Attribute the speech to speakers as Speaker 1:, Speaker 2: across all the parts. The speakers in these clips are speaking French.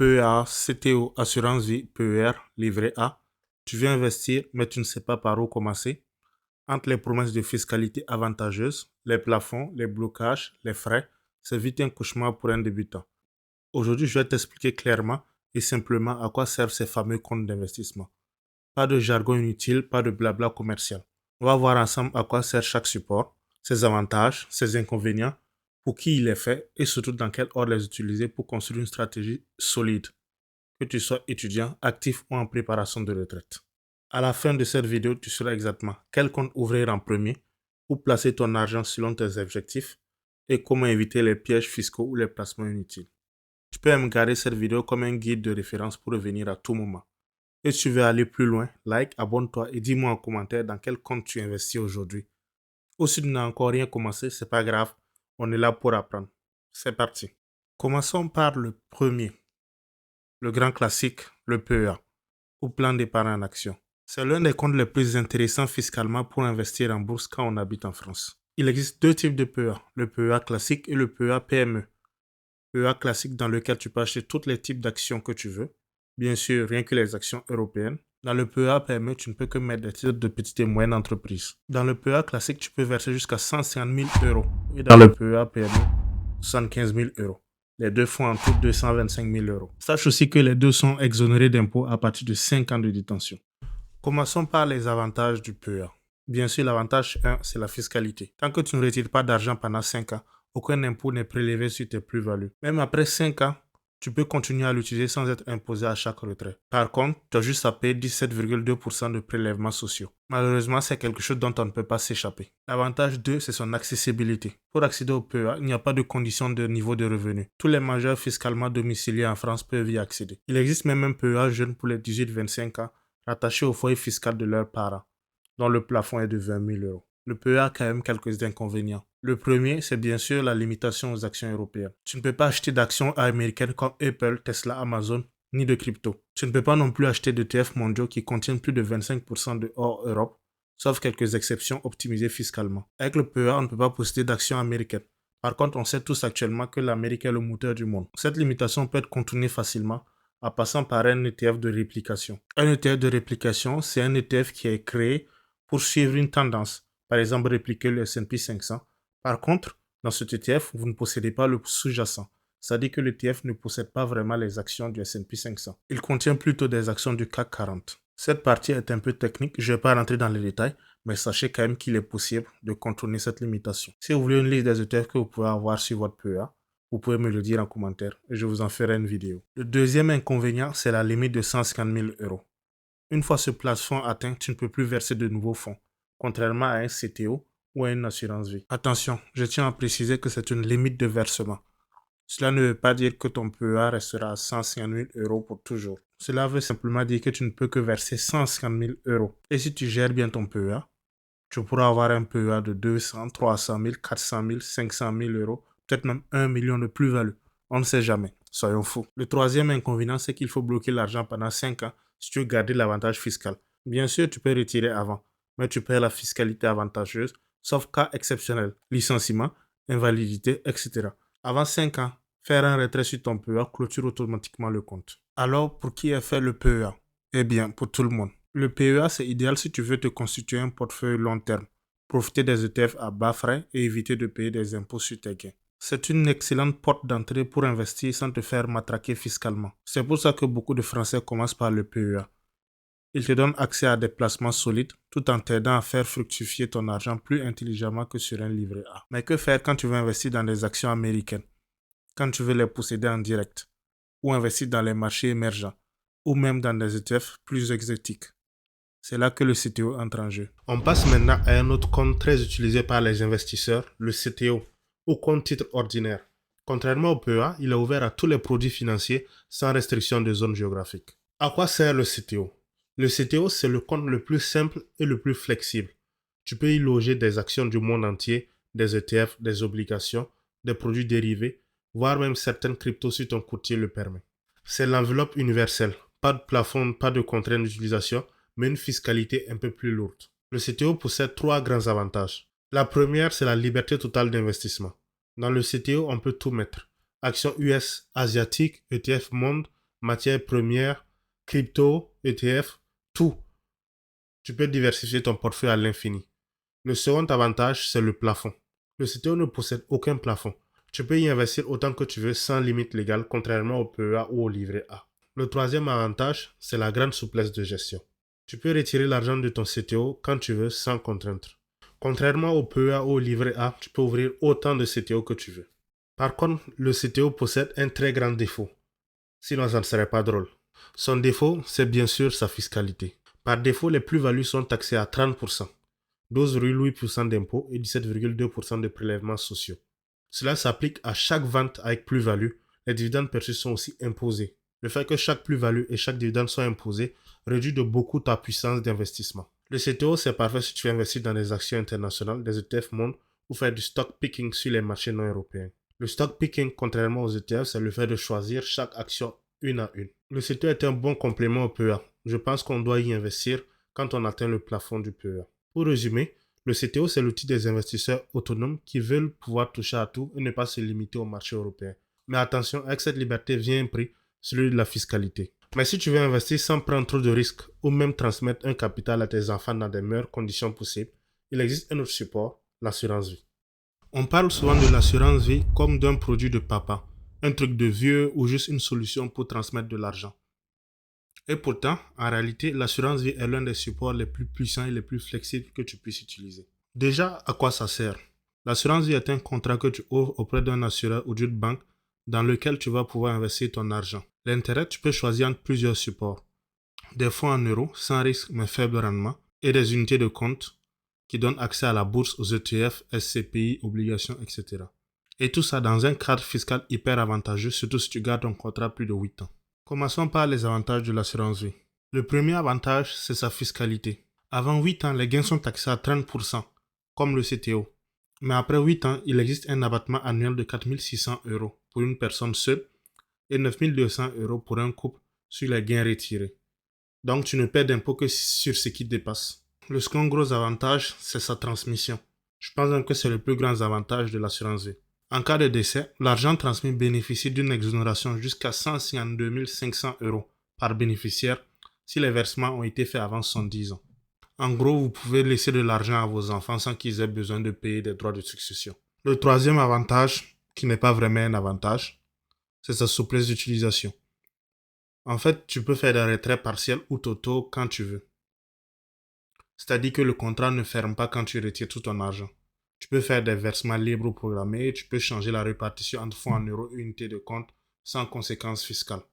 Speaker 1: PEA, CTO, assurance vie, PER, livret A. Tu veux investir, mais tu ne sais pas par où commencer. Entre les promesses de fiscalité avantageuses, les plafonds, les blocages, les frais, c'est vite un cauchemar pour un débutant. Aujourd'hui, je vais t'expliquer clairement et simplement à quoi servent ces fameux comptes d'investissement. Pas de jargon inutile, pas de blabla commercial. On va voir ensemble à quoi sert chaque support, ses avantages, ses inconvénients, pour qui il est fait et surtout dans quel ordre les utiliser pour construire une stratégie solide, que tu sois étudiant, actif ou en préparation de retraite. À la fin de cette vidéo, tu sauras exactement quel compte ouvrir en premier, où placer ton argent selon tes objectifs et comment éviter les pièges fiscaux ou les placements inutiles. Tu peux même garder cette vidéo comme un guide de référence pour revenir à tout moment. Et si tu veux aller plus loin, like, abonne-toi et dis-moi en commentaire dans quel compte tu investis aujourd'hui. Ou si tu n'as encore rien commencé, c'est pas grave, on est là pour apprendre. C'est parti. Commençons par le premier, le grand classique, le PEA, ou plan d'épargne en action. C'est l'un des comptes les plus intéressants fiscalement pour investir en bourse quand on habite en France. Il existe deux types de PEA, le PEA classique et le PEA PME. PEA classique dans lequel tu peux acheter tous les types d'actions que tu veux. Bien sûr, rien que les actions européennes. Dans le PEA PME, tu ne peux que mettre des titres de petites et moyennes entreprises. Dans le PEA classique, tu peux verser jusqu'à 150 000 euros. Et dans le PEA PME, 75 000 euros. Les deux font en tout 225 000 euros. Sache aussi que les deux sont exonérés d'impôts à partir de 5 ans de détention. Commençons par les avantages du PEA. Bien sûr, l'avantage 1, c'est la fiscalité. Tant que tu ne retires pas d'argent pendant 5 ans, aucun impôt n'est prélevé sur tes plus-values. Même après 5 ans, tu peux continuer à l'utiliser sans être imposé à chaque retrait. Par contre, tu as juste à payer 17,2% de prélèvements sociaux. Malheureusement, c'est quelque chose dont on ne peut pas s'échapper. L'avantage 2, c'est son accessibilité. Pour accéder au PEA, il n'y a pas de condition de niveau de revenu. Tous les majeurs fiscalement domiciliés en France peuvent y accéder. Il existe même un PEA jeune pour les 18-25 ans, rattaché au foyer fiscal de leurs parents, dont le plafond est de 20 000 euros. Le PEA a quand même quelques inconvénients. Le premier, c'est bien sûr la limitation aux actions européennes. Tu ne peux pas acheter d'actions américaines comme Apple, Tesla, Amazon, ni de crypto. Tu ne peux pas non plus acheter d'ETF mondiaux qui contiennent plus de 25% de hors Europe, sauf quelques exceptions optimisées fiscalement. Avec le PEA, on ne peut pas posséder d'actions américaines. Par contre, on sait tous actuellement que l'Amérique est le moteur du monde. Cette limitation peut être contournée facilement en passant par un ETF de réplication. Un ETF de réplication, c'est un ETF qui est créé pour suivre une tendance, par exemple répliquer le S&P 500. Par contre, dans cet ETF, vous ne possédez pas le sous-jacent. C'est-à-dire que l'ETF ne possède pas vraiment les actions du S&P 500. Il contient plutôt des actions du CAC 40. Cette partie est un peu technique, je ne vais pas rentrer dans les détails, mais sachez quand même qu'il est possible de contourner cette limitation. Si vous voulez une liste des ETF que vous pouvez avoir sur votre PEA, vous pouvez me le dire en commentaire et je vous en ferai une vidéo. Le deuxième inconvénient, c'est la limite de 150 000 euros. Une fois ce plafond atteint, tu ne peux plus verser de nouveaux fonds, contrairement à un CTO ou à une assurance vie. Attention, je tiens à préciser que c'est une limite de versement. Cela ne veut pas dire que ton PEA restera à 150 000 euros pour toujours. Cela veut simplement dire que tu ne peux que verser 150 000 euros. Et si tu gères bien ton PEA, tu pourras avoir un PEA de 200, 300 000, 400 000, 500 000 euros, peut-être même 1 million de plus-value. On ne sait jamais. Soyons fous. Le troisième inconvénient, c'est qu'il faut bloquer l'argent pendant 5 ans si tu veux garder l'avantage fiscal. Bien sûr, tu peux retirer avant, mais tu perds la fiscalité avantageuse, sauf cas exceptionnel, licenciement, invalidité, etc. Avant 5 ans, faire un retrait sur ton PEA clôture automatiquement le compte. Alors, pour qui est fait le PEA? Eh bien, pour tout le monde. Le PEA, c'est idéal si tu veux te constituer un portefeuille long terme, profiter des ETF à bas frais et éviter de payer des impôts sur tes gains. C'est une excellente porte d'entrée pour investir sans te faire matraquer fiscalement. C'est pour ça que beaucoup de Français commencent par le PEA. Il te donne accès à des placements solides tout en t'aidant à faire fructifier ton argent plus intelligemment que sur un livret A. Mais que faire quand tu veux investir dans des actions américaines? Quand tu veux les posséder en direct? Ou investir dans les marchés émergents? Ou même dans des ETF plus exotiques? C'est là que le CTO entre en jeu. On passe maintenant à un autre compte très utilisé par les investisseurs, le CTO, ou compte titre ordinaire. Contrairement au PEA, il est ouvert à tous les produits financiers sans restriction de zone géographique. À quoi sert le CTO? Le CTO, c'est le compte le plus simple et le plus flexible. Tu peux y loger des actions du monde entier, des ETF, des obligations, des produits dérivés, voire même certaines cryptos si ton courtier le permet. C'est l'enveloppe universelle. Pas de plafond, pas de contraintes d'utilisation, mais une fiscalité un peu plus lourde. Le CTO possède 3 grands avantages. La première, c'est la liberté totale d'investissement. Dans le CTO, on peut tout mettre. Actions US, asiatiques, ETF monde, matières premières, crypto, ETF, tout. Tu peux diversifier ton portefeuille à l'infini. Le second avantage, c'est le plafond. Le CTO ne possède aucun plafond. Tu peux y investir autant que tu veux sans limite légale, contrairement au PEA ou au livret A. Le troisième avantage, c'est la grande souplesse de gestion. Tu peux retirer l'argent de ton CTO quand tu veux sans contrainte. Contrairement au PEA ou au livret A, tu peux ouvrir autant de CTO que tu veux. Par contre, le CTO possède un très grand défaut. Sinon, ça ne serait pas drôle. Son défaut, c'est bien sûr sa fiscalité. Par défaut, les plus-values sont taxées à 30%, 12,8% d'impôts et 17,2% de prélèvements sociaux. Cela s'applique à chaque vente avec plus-value. Les dividendes perçus sont aussi imposés. Le fait que chaque plus-value et chaque dividende soient imposés réduit de beaucoup ta puissance d'investissement. Le CTO, c'est parfait si tu veux investir dans des actions internationales, des ETF monde ou faire du stock picking sur les marchés non européens. Le stock picking, contrairement aux ETF, c'est le fait de choisir chaque action une à une. Le CTO est un bon complément au PEA. Je pense qu'on doit y investir quand on atteint le plafond du PEA. Pour résumer, le CTO, c'est l'outil des investisseurs autonomes qui veulent pouvoir toucher à tout et ne pas se limiter au marché européen. Mais attention, avec cette liberté vient un prix, celui de la fiscalité. Mais si tu veux investir sans prendre trop de risques ou même transmettre un capital à tes enfants dans des meilleures conditions possibles, il existe un autre support, l'assurance vie. On parle souvent de l'assurance vie comme d'un produit de papa, un truc de vieux ou juste une solution pour transmettre de l'argent. Et pourtant, en réalité, l'assurance vie est l'un des supports les plus puissants et les plus flexibles que tu puisses utiliser. Déjà, à quoi ça sert? L'assurance vie est un contrat que tu ouvres auprès d'un assureur ou d'une banque dans lequel tu vas pouvoir investir ton argent. L'intérêt, tu peux choisir entre plusieurs supports. Des fonds en euros, sans risque mais faible rendement, et des unités de compte qui donnent accès à la bourse, aux ETF, SCPI, obligations, etc. Et tout ça dans un cadre fiscal hyper avantageux, surtout si tu gardes ton contrat plus de 8 ans. Commençons par les avantages de l'assurance vie. Le premier avantage, c'est sa fiscalité. Avant 8 ans, les gains sont taxés à 30%, comme le CTO. Mais après 8 ans, il existe un abattement annuel de 4 600 € pour une personne seule et 9 200 € pour un couple sur les gains retirés. Donc, tu ne paies d'impôt que sur ce qui dépasse. Le second gros avantage, c'est sa transmission. Je pense donc que c'est le plus grand avantage de l'assurance vie. En cas de décès, l'argent transmis bénéficie d'une exonération jusqu'à 152 500 € par bénéficiaire si les versements ont été faits avant 70 ans. En gros, vous pouvez laisser de l'argent à vos enfants sans qu'ils aient besoin de payer des droits de succession. Le troisième avantage, qui n'est pas vraiment un avantage, c'est sa souplesse d'utilisation. En fait, tu peux faire des retraits partiels ou totaux quand tu veux. C'est-à-dire que le contrat ne ferme pas quand tu retires tout ton argent. Tu peux faire des versements libres ou programmés, tu peux changer la répartition entre fonds en euros et unités de compte sans conséquences fiscales.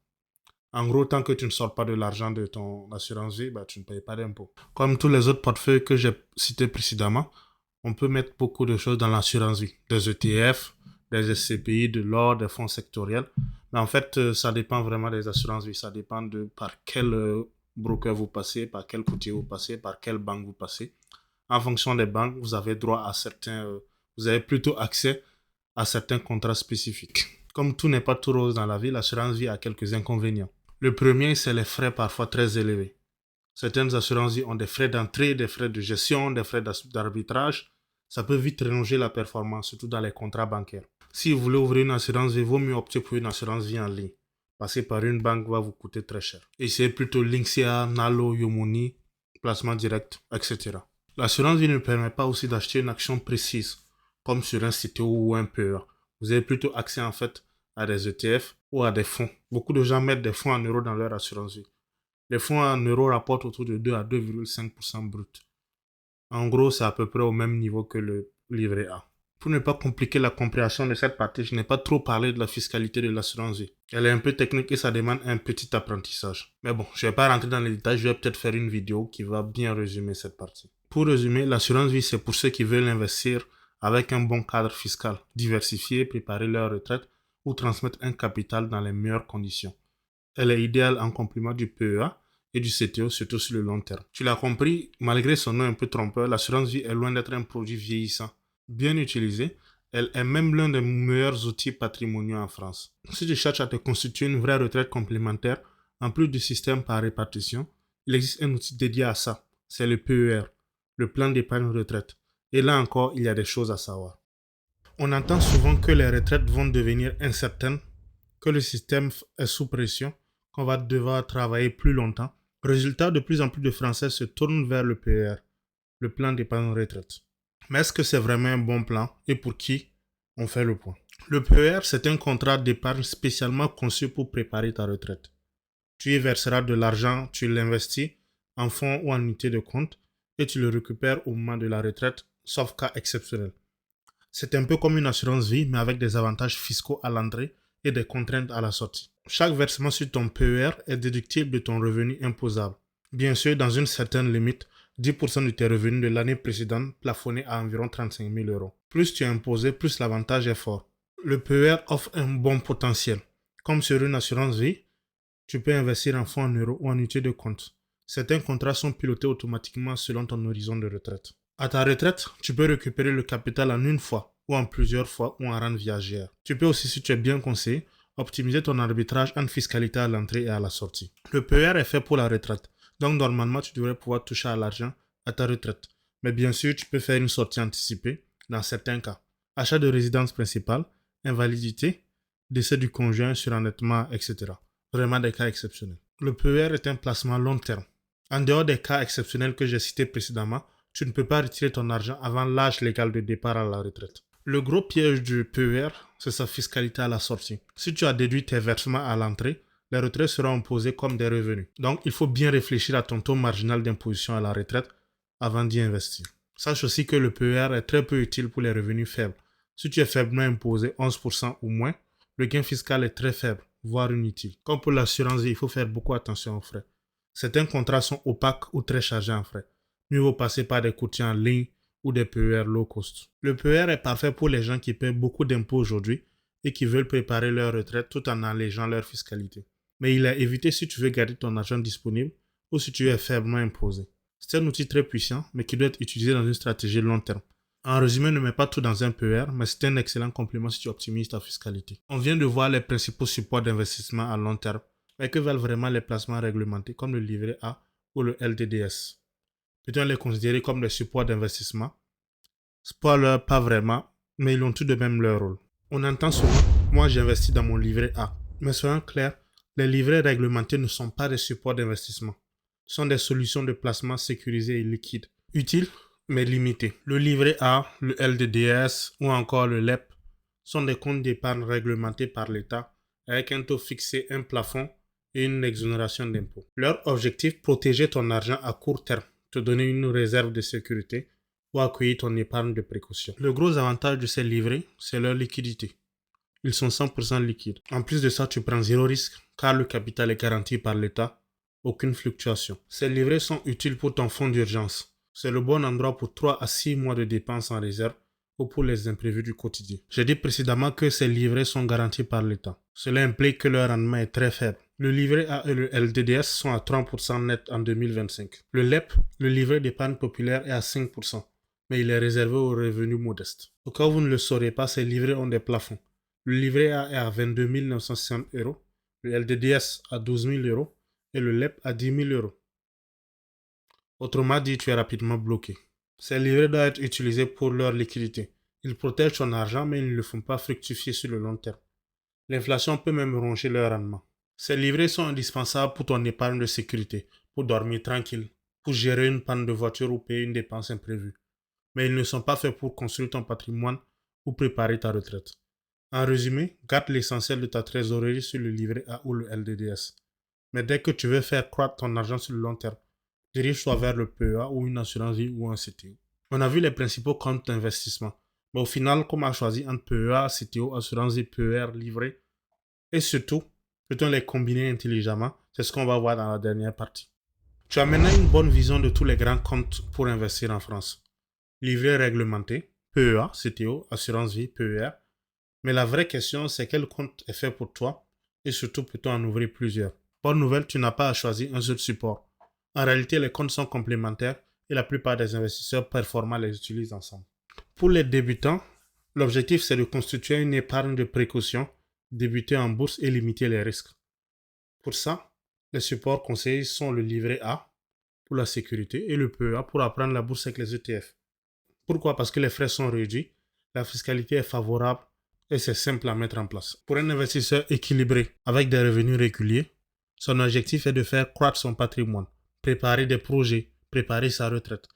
Speaker 1: En gros, tant que tu ne sors pas de l'argent de ton assurance vie, tu ne payes pas d'impôt. Comme tous les autres portefeuilles que j'ai cités précédemment, on peut mettre beaucoup de choses dans l'assurance vie. Des ETF, des SCPI, de l'or, des fonds sectoriels. Mais en fait, ça dépend vraiment des assurances vie. Ça dépend de par quel broker vous passez, par quel courtier vous passez, par quelle banque vous passez. En fonction des banques, vous avez droit à vous avez plutôt accès à certains contrats spécifiques. Comme tout n'est pas tout rose dans la vie, l'assurance vie a quelques inconvénients. Le premier, c'est les frais parfois très élevés. Certaines assurances vie ont des frais d'entrée, des frais de gestion, des frais d'arbitrage. Ça peut vite rallonger la performance, surtout dans les contrats bancaires. Si vous voulez ouvrir une assurance vie, il vaut mieux opter pour une assurance vie en ligne. Passer par une banque va vous coûter très cher. Essayez plutôt Linksea, Nalo, Yomoni, placement direct, etc. L'assurance vie ne permet pas aussi d'acheter une action précise, comme sur un CTO ou un PEA. Vous avez plutôt accès en fait à des ETF ou à des fonds. Beaucoup de gens mettent des fonds en euros dans leur assurance vie. Les fonds en euros rapportent autour de 2 à 2,5% brut. En gros, c'est à peu près au même niveau que le livret A. Pour ne pas compliquer la compréhension de cette partie, je n'ai pas trop parlé de la fiscalité de l'assurance vie. Elle est un peu technique et ça demande un petit apprentissage. Mais bon, je ne vais pas rentrer dans les détails, je vais peut-être faire une vidéo qui va bien résumer cette partie. Pour résumer, l'assurance vie, c'est pour ceux qui veulent investir avec un bon cadre fiscal, diversifier, préparer leur retraite ou transmettre un capital dans les meilleures conditions. Elle est idéale en complément du PEA et du CTO, surtout sur le long terme. Tu l'as compris, malgré son nom un peu trompeur, l'assurance vie est loin d'être un produit vieillissant. Bien utilisée, elle est même l'un des meilleurs outils patrimoniaux en France. Si tu cherches à te constituer une vraie retraite complémentaire, en plus du système par répartition, il existe un outil dédié à ça. C'est le PER, le plan d'épargne retraite. Et là encore, il y a des choses à savoir. On entend souvent que les retraites vont devenir incertaines, que le système est sous pression, qu'on va devoir travailler plus longtemps. Résultat, de plus en plus de Français se tournent vers le PER, le plan d'épargne retraite. Mais est-ce que c'est vraiment un bon plan et pour qui? On fait le point. Le PER, c'est un contrat d'épargne spécialement conçu pour préparer ta retraite. Tu y verseras de l'argent, tu l'investis en fonds ou en unité de compte et tu le récupères au moment de la retraite, sauf cas exceptionnel. C'est un peu comme une assurance vie, mais avec des avantages fiscaux à l'entrée et des contraintes à la sortie. Chaque versement sur ton PER est déductible de ton revenu imposable. Bien sûr, dans une certaine limite, 10% de tes revenus de l'année précédente plafonnés à environ 35 000 euros. Plus tu es imposé, plus l'avantage est fort. Le PER offre un bon potentiel. Comme sur une assurance vie, tu peux investir en fonds en euros ou en unité de compte. Certains contrats sont pilotés automatiquement selon ton horizon de retraite. À ta retraite, tu peux récupérer le capital en une fois, ou en plusieurs fois, ou en rente viagère. Tu peux aussi, si tu es bien conseillé, optimiser ton arbitrage entre fiscalité à l'entrée et à la sortie. Le PER est fait pour la retraite, donc normalement tu devrais pouvoir toucher à l'argent à ta retraite. Mais bien sûr, tu peux faire une sortie anticipée dans certains cas. Achat de résidence principale, invalidité, décès du conjoint, surendettement, etc. Vraiment des cas exceptionnels. Le PER est un placement long terme. En dehors des cas exceptionnels que j'ai cités précédemment, tu ne peux pas retirer ton argent avant l'âge légal de départ à la retraite. Le gros piège du PER, c'est sa fiscalité à la sortie. Si tu as déduit tes versements à l'entrée, les retraites seront imposées comme des revenus. Donc, il faut bien réfléchir à ton taux marginal d'imposition à la retraite avant d'y investir. Sache aussi que le PER est très peu utile pour les revenus faibles. Si tu es faiblement imposé 11% ou moins, le gain fiscal est très faible, voire inutile. Comme pour l'assurance vie, il faut faire beaucoup attention aux frais. Certains contrats sont opaques ou très chargés en frais. Mieux vaut passer par des courtiers en ligne ou des PER low cost. Le PER est parfait pour les gens qui paient beaucoup d'impôts aujourd'hui et qui veulent préparer leur retraite tout en allégeant leur fiscalité. Mais il est à éviter si tu veux garder ton argent disponible ou si tu es faiblement imposé. C'est un outil très puissant, mais qui doit être utilisé dans une stratégie long terme. En résumé, ne mets pas tout dans un PER, mais c'est un excellent complément si tu optimises ta fiscalité. On vient de voir les principaux supports d'investissement à long terme, mais que valent vraiment les placements réglementés comme le livret A ou le LDDS? Peut-on les considérer comme des supports d'investissement? Spoiler, pas vraiment, mais ils ont tout de même leur rôle. On entend souvent, moi j'investis dans mon livret A. Mais soyons clairs, les livrets réglementés ne sont pas des supports d'investissement. Ce sont des solutions de placement sécurisées et liquides. Utiles, mais limitées. Le livret A, le LDDS ou encore le LEP sont des comptes d'épargne réglementés par l'État avec un taux fixé, un plafond et une exonération d'impôts. Leur objectif, protéger ton argent à court terme, te donner une réserve de sécurité ou accueillir ton épargne de précaution. Le gros avantage de ces livrets, c'est leur liquidité. Ils sont 100% liquides. En plus de ça, tu prends zéro risque car le capital est garanti par l'État. Aucune fluctuation. Ces livrets sont utiles pour ton fonds d'urgence. C'est le bon endroit pour 3 à 6 mois de dépenses en réserve ou pour les imprévus du quotidien. J'ai dit précédemment que ces livrets sont garantis par l'État. Cela implique que leur rendement est très faible. Le livret A et le LDDS sont à 3% net en 2025. Le LEP, le livret d'épargne populaire, est à 5%, mais il est réservé aux revenus modestes. Au cas où vous ne le saurez pas, ces livrets ont des plafonds. Le livret A est à 22 960 euros, le LDDS à 12 000 euros et le LEP à 10 000 euros. Autrement dit, tu es rapidement bloqué. Ces livrets doivent être utilisés pour leur liquidité. Ils protègent ton argent, mais ils ne le font pas fructifier sur le long terme. L'inflation peut même ronger leur rendement. Ces livrets sont indispensables pour ton épargne de sécurité, pour dormir tranquille, pour gérer une panne de voiture ou payer une dépense imprévue. Mais ils ne sont pas faits pour construire ton patrimoine ou préparer ta retraite. En résumé, garde l'essentiel de ta trésorerie sur le livret A ou le LDDS. Mais dès que tu veux faire croître ton argent sur le long terme, dirige-toi vers le PEA ou une assurance vie ou un CTO. On a vu les principaux comptes d'investissement. Mais au final, comment choisir entre PEA, CTO, assurance vie, PER, livret et surtout, peut-on les combiner intelligemment? C'est ce qu'on va voir dans la dernière partie. Tu as maintenant une bonne vision de tous les grands comptes pour investir en France. Livret réglementé, PEA, CTO, assurance vie, PER. Mais la vraie question, c'est quel compte est fait pour toi et surtout peut-on en ouvrir plusieurs. Bonne nouvelle, tu n'as pas à choisir un seul support. En réalité, les comptes sont complémentaires et la plupart des investisseurs performants les utilisent ensemble. Pour les débutants, l'objectif c'est de constituer une épargne de précaution, débuter en bourse et limiter les risques. Pour ça, les supports conseillés sont le livret A pour la sécurité et le PEA pour apprendre la bourse avec les ETF. Pourquoi? Parce que les frais sont réduits, la fiscalité est favorable et c'est simple à mettre en place. Pour un investisseur équilibré avec des revenus réguliers, Son objectif est de faire croître son patrimoine, préparer des projets, préparer sa retraite.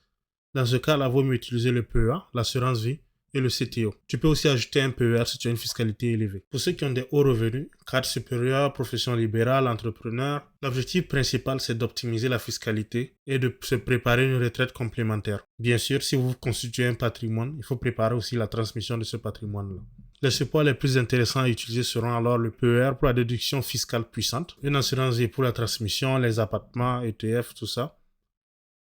Speaker 1: Dans ce cas, là, il vaut mieux utiliser le PEA, l'assurance vie et le CTO. Tu peux aussi ajouter un PER si tu as une fiscalité élevée. Pour ceux qui ont des hauts revenus, cadre supérieur, profession libérale, entrepreneur, l'objectif principal, c'est d'optimiser la fiscalité et de se préparer une retraite complémentaire. Bien sûr, si vous constituez un patrimoine, il faut préparer aussi la transmission de ce patrimoine-là. Les supports les plus intéressants à utiliser seront alors le PER pour la déduction fiscale puissante, une assurance vie pour la transmission, les appartements, ETF, tout ça,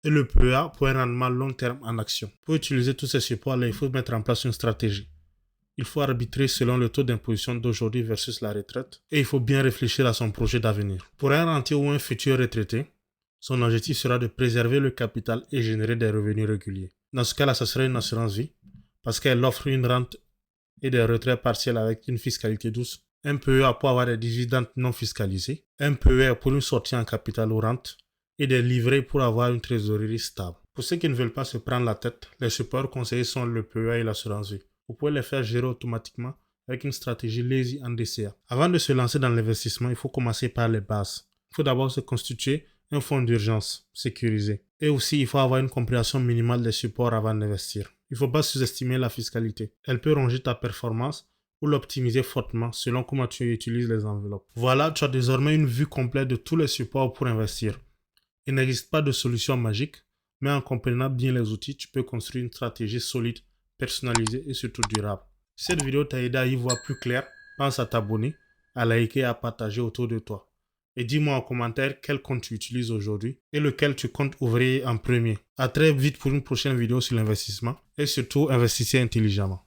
Speaker 1: et le PEA pour un rendement long terme en action. Pour utiliser tous ces supports-là, il faut mettre en place une stratégie. Il faut arbitrer selon le taux d'imposition d'aujourd'hui versus la retraite et il faut bien réfléchir à son projet d'avenir. Pour un rentier ou un futur retraité, son objectif sera de préserver le capital et générer des revenus réguliers. Dans ce cas-là, ça serait une assurance vie parce qu'elle offre une rente et des retraits partiels avec une fiscalité douce. Un PEA pour avoir des dividendes non fiscalisés. Un PER pour une sortie en capital ou rente. Et des livrets pour avoir une trésorerie stable. Pour ceux qui ne veulent pas se prendre la tête, les supports conseillés sont le PEA et l'assurance vie. Vous pouvez les faire gérer automatiquement avec une stratégie lazy en DCA. Avant de se lancer dans l'investissement, il faut commencer par les bases. Il faut d'abord se constituer un fonds d'urgence sécurisé. Et aussi, il faut avoir une compréhension minimale des supports avant d'investir. Il ne faut pas sous-estimer la fiscalité. Elle peut ronger ta performance ou l'optimiser fortement selon comment tu utilises les enveloppes. Voilà, tu as désormais une vue complète de tous les supports pour investir. Il n'existe pas de solution magique, mais en comprenant bien les outils, tu peux construire une stratégie solide, personnalisée et surtout durable. Si cette vidéo t'a aidé à y voir plus clair, pense à t'abonner, à liker et à partager autour de toi. Et dis-moi en commentaire quel compte tu utilises aujourd'hui et lequel tu comptes ouvrir en premier. À très vite pour une prochaine vidéo sur l'investissement et surtout investissez intelligemment.